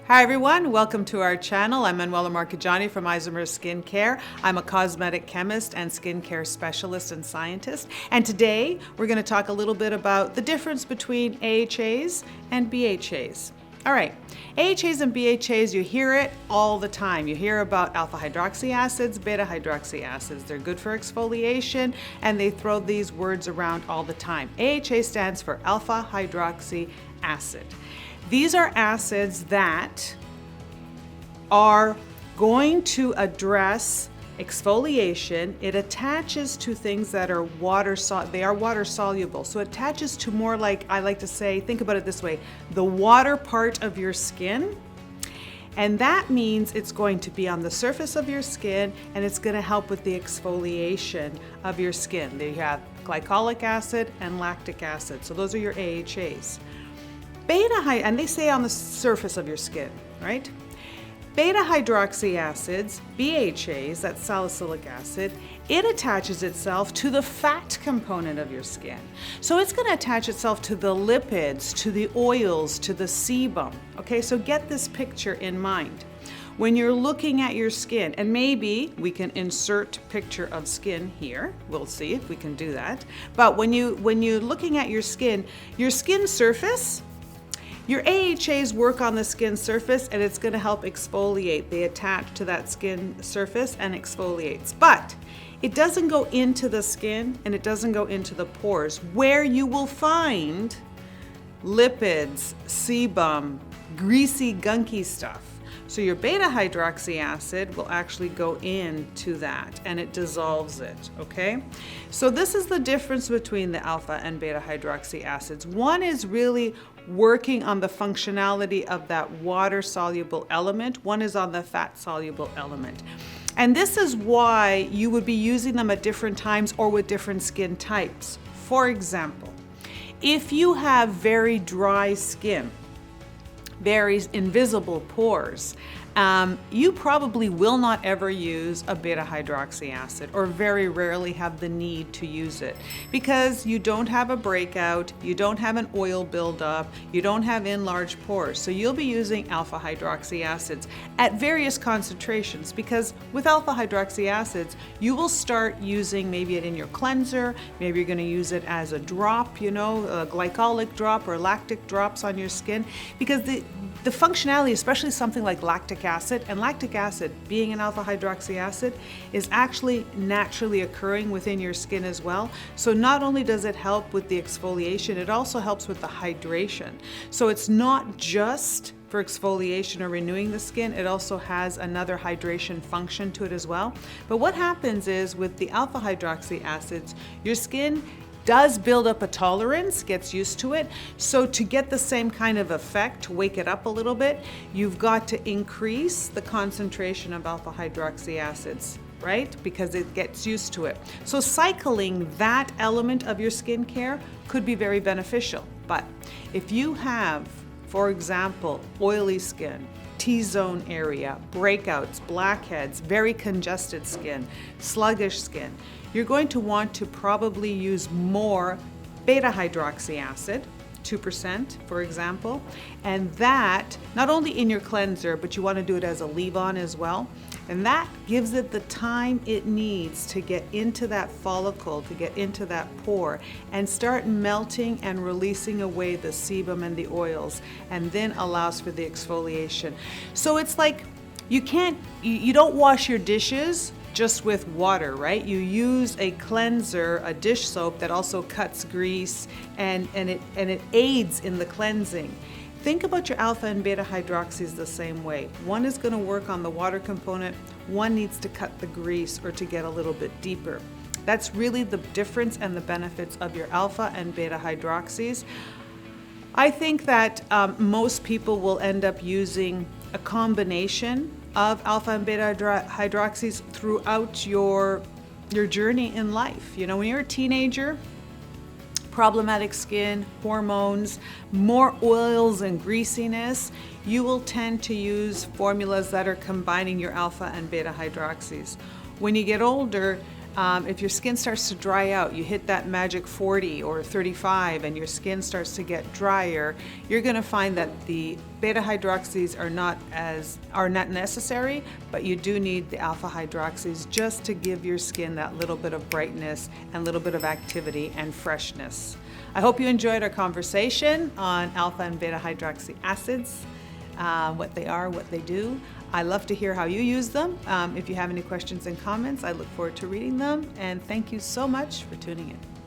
Hi everyone, welcome to our channel. I'm Manuela Marcheggianni from Isomers Skincare. I'm a cosmetic chemist and skincare specialist and scientist. And today we're going to talk a little bit about the difference between AHAs and BHAs. All right, AHAs and BHAs, you hear it all the time. You hear about alpha hydroxy acids, beta hydroxy acids. They're good for exfoliation and they throw these words around all the time. AHA stands for alpha hydroxy acid. These are acids that are going to address exfoliation. It attaches to things that are water soluble. So it attaches to more, like I like to say, think about it this way, the water part of your skin. And that means it's going to be on the surface of your skin and it's going to help with the exfoliation of your skin. There you have glycolic acid and lactic acid. So those are your AHAs. And they stay on the surface of your skin, right? Beta hydroxy acids, BHAs, that's salicylic acid, it attaches itself to the fat component of your skin. So it's going to attach itself to the lipids, to the oils, to the sebum. Okay, so get this picture in mind. When you're looking at your skin, and maybe we can insert picture of skin here, we'll see if we can do that. But when you're looking at your skin surface, your AHAs work on the skin surface and it's going to help exfoliate. They attach to that skin surface and exfoliates. But it doesn't go into the skin and it doesn't go into the pores where you will find lipids, sebum, greasy, gunky stuff. So your beta hydroxy acid will actually go into that and it dissolves it, okay? So this is the difference between the alpha and beta hydroxy acids. One is really working on the functionality of that water-soluble element. One is on the fat-soluble element. And this is why you would be using them at different times or with different skin types. For example, if you have very dry skin, very invisible pores, you probably will not ever use a beta hydroxy acid or very rarely have the need to use it because you don't have a breakout, you don't have an oil buildup, you don't have enlarged pores. So you'll be using alpha hydroxy acids at various concentrations because with alpha hydroxy acids, you will start using maybe it in your cleanser, maybe you're going to use it as a drop, you know, a glycolic drop or lactic drops on your skin because the functionality, especially something like lactic acid, and lactic acid being an alpha hydroxy acid is actually naturally occurring within your skin as well. So not only does it help with the exfoliation, it also helps with the hydration. So it's not just for exfoliation or renewing the skin, it also has another hydration function to it as well. But what happens is with the alpha hydroxy acids, your skin does build up a tolerance, gets used to it. So to get the same kind of effect, to wake it up a little bit, you've got to increase the concentration of alpha hydroxy acids, right? Because it gets used to it. So cycling that element of your skincare could be very beneficial. But if you have, for example, oily skin, T-zone area, breakouts, blackheads, very congested skin, sluggish skin, you're going to want to probably use more beta hydroxy acid, 2% for example, and that not only in your cleanser, but you want to do it as a leave-on as well. And that gives it the time it needs to get into that follicle, to get into that pore and start melting and releasing away the sebum and the oils, and then allows for the exfoliation. So it's like you don't wash your dishes just with water, right? You use a cleanser, a dish soap that also cuts grease and it aids in the cleansing. Think about your alpha and beta hydroxys the same way. One is going to work on the water component, one needs to cut the grease or to get a little bit deeper. That's really the difference and the benefits of your alpha and beta hydroxys. I think that most people will end up using a combination of alpha and beta hydroxys throughout your journey in life. You know, when you're a teenager, problematic skin, hormones, more oils and greasiness, you will tend to use formulas that are combining your alpha and beta hydroxys. When you get older, If your skin starts to dry out, you hit that magic 40 or 35 and your skin starts to get drier, you're going to find that the beta hydroxys are not necessary, but you do need the alpha hydroxys just to give your skin that little bit of brightness and little bit of activity and freshness. I hope you enjoyed our conversation on alpha and beta hydroxy acids, what they are, what they do. I love to hear how you use them. If you have any questions and comments, I look forward to reading them, and thank you so much for tuning in.